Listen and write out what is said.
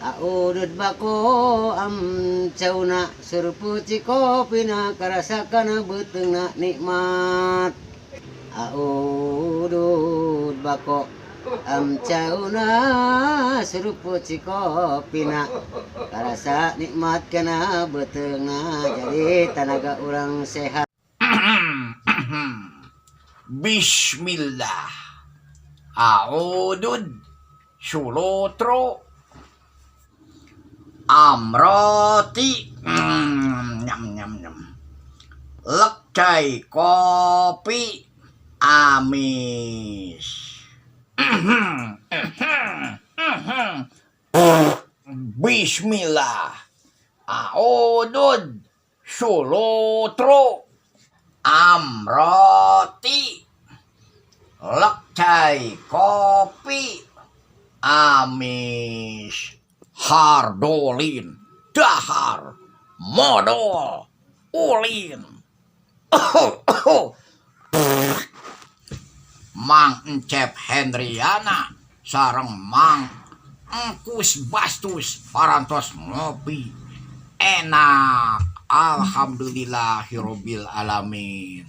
Audud bako am cauna surupu cikopina karasakana beteungna nikmat. Audud bako am cauna surupu cikopina karasa nikmat kana beteungna jadi tenaga urang sehat. Bismillah. Audud sulotro amroti nyam nyam nyam lekcai kopi amis. Bismillah. Audud sulotro amroti lekcai kopi amis. Hardolin dahar modal ulin. Mang Encep Hendriana sareng Mang Engkus Bastus parantos ngopi enak alhamdulillahirobbil alamin.